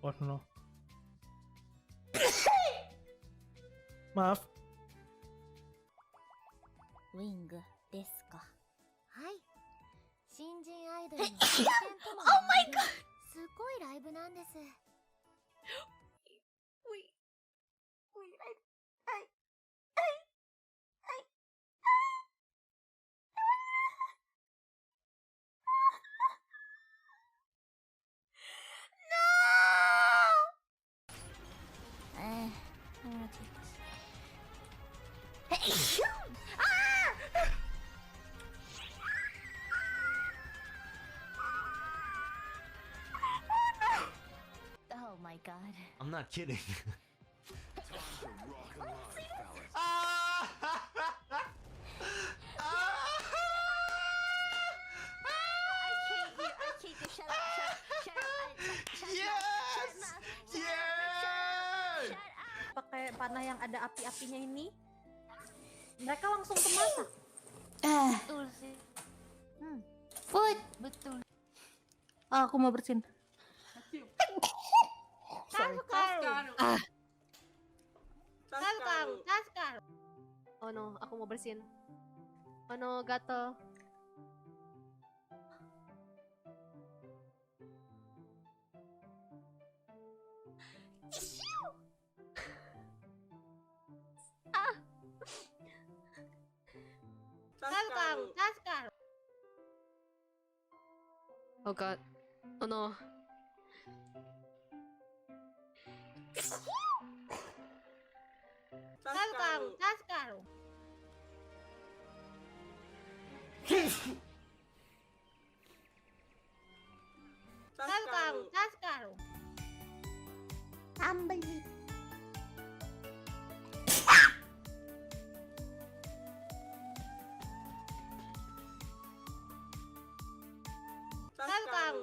Oh no. Maaf. ウィングですか。はい。新人アイドルの新鮮とも言われるすごいライブなんです。Oh my god. I'm not kidding. Pakai panah yang ada api-apinya ini, mereka langsung kemasak. Betul sih. Food. Betul. Ah, aku mau bersihin. Kaskaru. Oh no, aku mau bersihin. Oh no, gatel. Kaskaru. Oh god. Oh no. Kaskaru. Kaskaru. Ambil. Kaskaru.